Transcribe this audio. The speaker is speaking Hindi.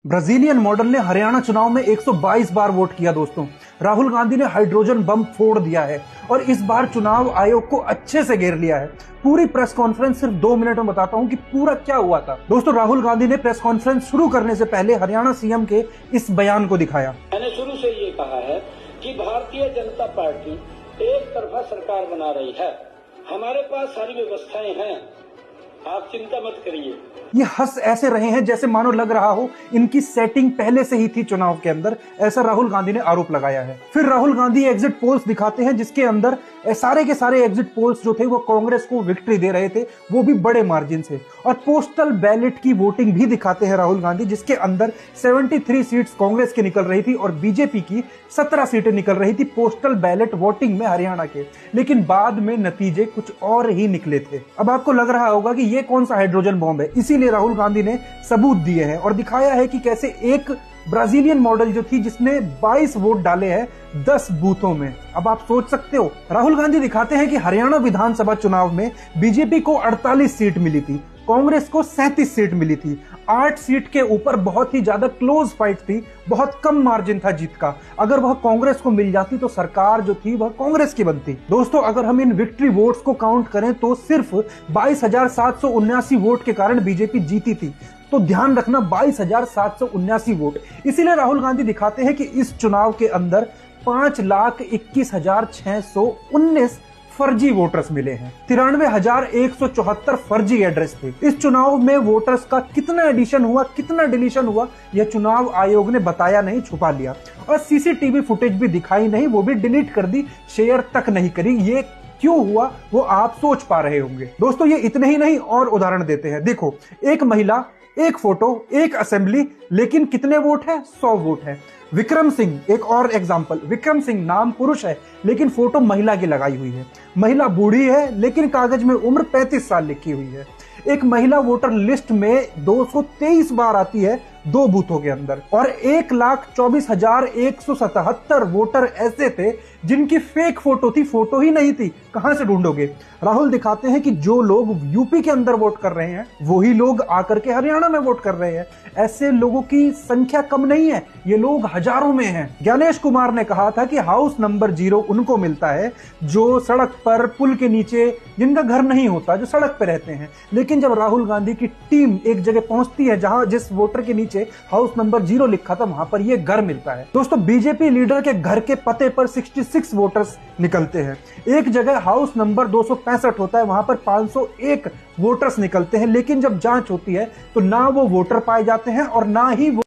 ब्राजीलियन मॉडल ने हरियाणा चुनाव में 122 बार वोट किया दोस्तों। राहुल गांधी ने हाइड्रोजन बम फोड़ दिया है और इस बार चुनाव आयोग को अच्छे से घेर लिया है। पूरी प्रेस कॉन्फ्रेंस सिर्फ 2 मिनट में बताता हूं कि पूरा क्या हुआ था। दोस्तों, राहुल गांधी ने प्रेस कॉन्फ्रेंस शुरू करने से पहले हरियाणा सीएम के इस बयान को दिखाया। मैंने शुरू से ये कहा है कि भारतीय जनता पार्टी एक तरफा सरकार बना रही है। हमारे पास सारी व्यवस्थाएं हैं, आप चिंता मत करिए। ये हंस ऐसे रहे हैं जैसे मानो लग रहा हो इनकी सेटिंग पहले से ही थी चुनाव के अंदर, ऐसा राहुल गांधी ने आरोप लगाया है। फिर राहुल गांधी एग्जिट पोल्स दिखाते हैं जिसके अंदर सारे के सारे एग्जिट पोल्स जो थे वो कांग्रेस को विक्ट्री दे रहे थे, वो भी बड़े मार्जिन से। और पोस्टल बैलेट की वोटिंग भी दिखाते हैं राहुल गांधी, जिसके अंदर 73 सीट्स कांग्रेस की निकल रही थी और बीजेपी की 17 सीटें निकल रही थी पोस्टल बैलेट वोटिंग में हरियाणा के। लेकिन बाद में नतीजे कुछ और ही निकले थे। अब आपको लग रहा होगा कि ये कौन सा हाइड्रोजन बॉम्ब है, इसीलिए राहुल गांधी ने सबूत दिए हैं और दिखाया है कि कैसे एक ब्राजीलियन मॉडल जो थी जिसने 22 वोट डाले हैं 10 बूथों में। अब आप सोच सकते हो, राहुल गांधी दिखाते हैं कि हरियाणा विधानसभा चुनाव में बीजेपी को 48 सीट मिली थी, कांग्रेस को 37 सीट मिली थी। 8 सीट के ऊपर बहुत ही ज्यादा क्लोज फाइट थी, बहुत कम मार्जिन था जीत का। अगर वह कांग्रेस को मिल जाती तो सरकार जो थी वह कांग्रेस की बनती। दोस्तों, अगर हम इन विक्ट्री वोट्स को काउंट करें तो सिर्फ 22,779 वोट के कारण बीजेपी जीती थी। तो ध्यान रखना, 22,779 वोट। इसीलिए राहुल गांधी दिखाते हैं कि इस चुनाव के अंदर 5,21,619 फर्जी वोटर्स मिले हैं। 93,174 फर्जी एड्रेस थे। इस चुनाव में वोटर्स का कितना एडिशन हुआ, कितना डिलीशन हुआ, यह चुनाव आयोग ने बताया नहीं, छुपा लिया। और सीसीटीवी फुटेज भी दिखाई नहीं, वो भी डिलीट कर दी, शेयर तक नहीं करी। ये क्यों हुआ वो आप सोच पा रहे होंगे। दोस्तों, ये इतने ही नहीं, और उदाहरण देते हैं। देखो, एक महिला, एक फोटो, एक असेंबली, लेकिन कितने वोट है? 100 वोट है। विक्रम सिंह, एक और एग्जांपल। विक्रम सिंह नाम पुरुष है लेकिन फोटो महिला की लगाई हुई है। महिला बूढ़ी है लेकिन कागज में उम्र 35 साल लिखी हुई है। एक महिला वोटर लिस्ट में 223 बार आती है 2 बूथों के अंदर। और 1,24,177 वोटर ऐसे थे जिनकी फेक फोटो थी, फोटो ही नहीं थी। कहां से ढूंढोगे? राहुल दिखाते हैं कि जो लोग यूपी के अंदर वोट कर रहे हैं वही लोग आकर के हरियाणा में वोट कर रहे हैं। ऐसे लोगों की संख्या कम नहीं है, ये लोग हजारों में हैं। ज्ञानेश कुमार ने कहा था कि हाउस नंबर 0 उनको मिलता है जो सड़क पर, पुल के नीचे, जिनका घर नहीं होता, जो सड़क पर रहते हैं। लेकिन जब राहुल गांधी की टीम एक जगह पहुंचती है जहां जिस वोटर के नीचे हाउस नंबर 0 लिखा था, वहां पर ये घर मिलता है। दोस्तों, बीजेपी लीडर के घर के पते पर 66 वोटर्स निकलते हैं। एक जगह हाउस नंबर 265 होता है, वहां पर 501 वोटर्स निकलते हैं। लेकिन जब जांच होती है तो ना वो वोटर पाए जाते हैं और ना ही वो